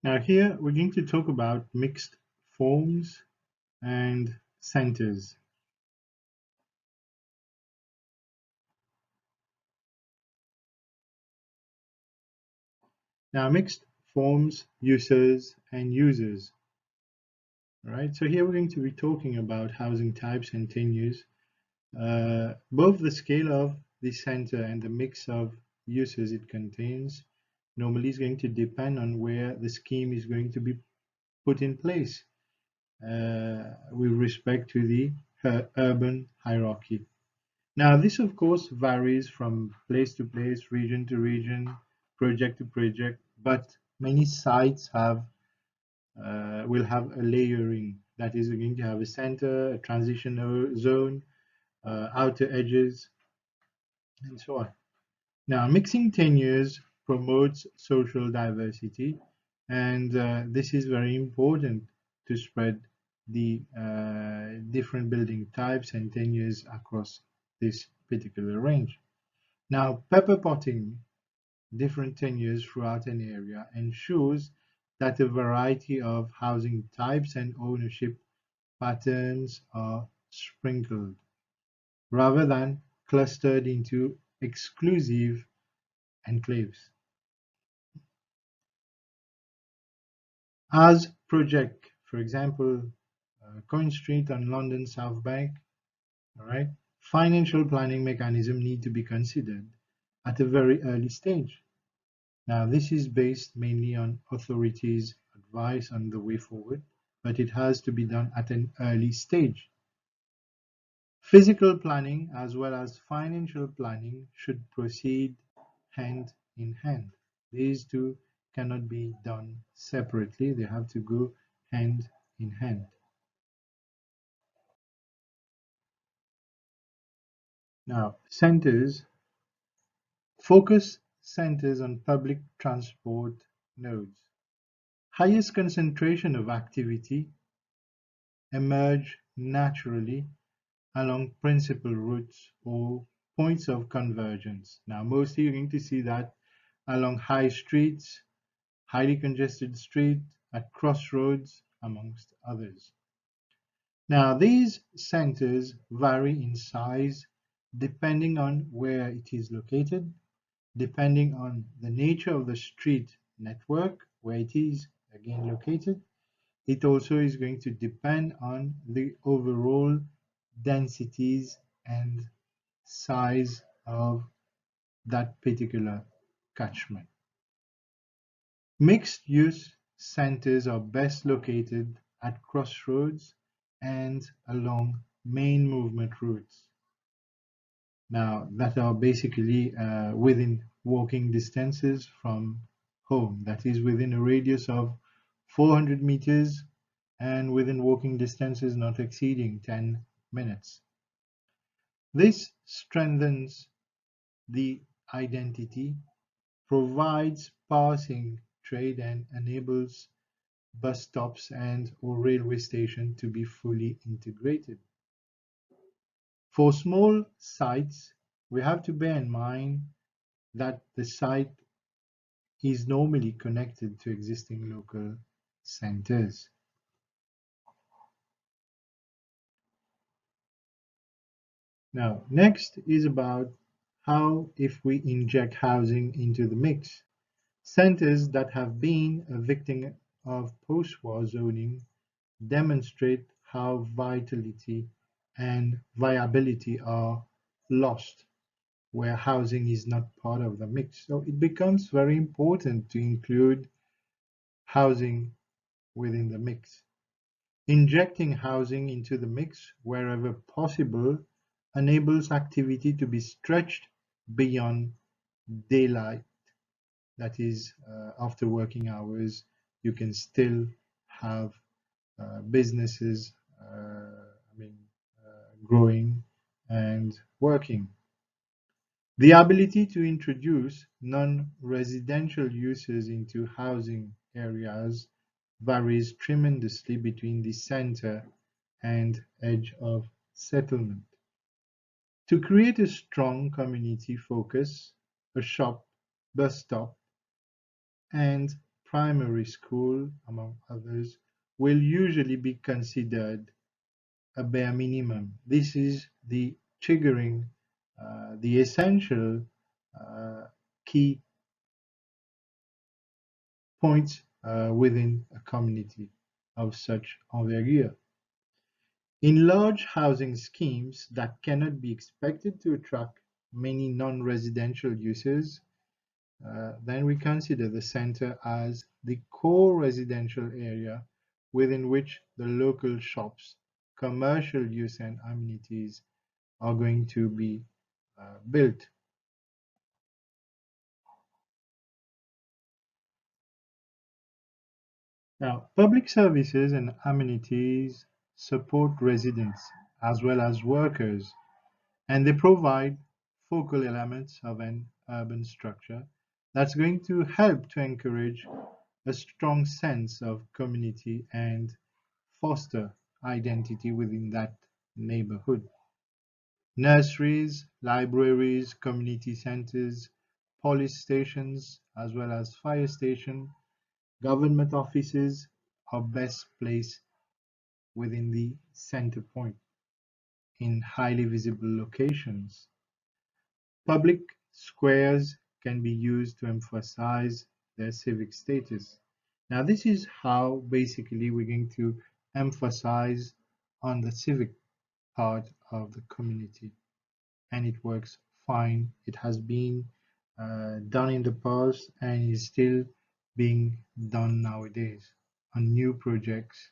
Now here we're going to talk about mixed forms and centers. Now mixed forms, uses and users. Right, so here we're going to be talking about housing types and tenures. Both the scale of the center and the mix of uses it contains normally is going to depend on where the scheme is going to be put in place with respect to the urban hierarchy. Now, this of course varies from place to place, region to region, project to project, but many sites will have a layering that is going to have a center, a transition zone, outer edges, and so on. Now, mixing tenures promotes social diversity, and this is very important to spread the different building types and tenures across this particular range. Now, pepper potting different tenures throughout an area ensures that a variety of housing types and ownership patterns are sprinkled rather than clustered into exclusive enclaves. As project, for example, Coin Street on London South Bank, all right, financial planning mechanism need to be considered at a very early stage. Now, this is based mainly on authorities' advice on the way forward, but it has to be done at an early stage. Physical planning as well as financial planning should proceed hand in hand. These two cannot be done separately, they have to go hand in hand. Now, centers focus centers on public transport nodes. Highest concentration of activity emerge naturally along principal routes or points of convergence. Now, mostly you're going to see that along high streets, highly congested street, at crossroads, amongst others. Now, these centers vary in size depending on where it is located, depending on the nature of the street network, where it is again located. It also is going to depend on the overall densities and size of that particular catchment. Mixed-use centers are best located at crossroads and along main movement routes. Now, that are basically within walking distances from home, that is within a radius of 400 meters and within walking distances not exceeding 10 minutes. This strengthens the identity, provides passing trade and enables bus stops and or railway station to be fully integrated. For small sites, we have to bear in mind that the site is normally connected to existing local centers. Now, next is about how if we inject housing into the mix. Centers that have been a victim of post-war zoning demonstrate how vitality and viability are lost where housing is not part of the mix. So it becomes very important to include housing within the mix. Injecting housing into the mix wherever possible enables activity to be stretched beyond daylight. That is, after working hours, you can still have businesses growing and working. The ability to introduce non-residential uses into housing areas varies tremendously between the center and edge of settlement. To create a strong community focus, a shop, bus stop, and primary school, among others, will usually be considered a bare minimum. This is the triggering, the essential uh, key points within a community of such envergure. In large housing schemes that cannot be expected to attract many non-residential users, then we consider the center as the core residential area within which the local shops, commercial use and amenities are going to be built. Now, public services and amenities support residents as well as workers, and they provide focal elements of an urban structure that's going to help to encourage a strong sense of community and foster identity within that neighborhood. Nurseries, libraries, community centers, police stations, as well as fire station, government offices are best placed within the center point in highly visible locations. Public squares can be used to emphasize their civic status. Now, this is how basically we're going to emphasize on the civic part of the community, and it works fine. It has been done in the past and is still being done nowadays on new projects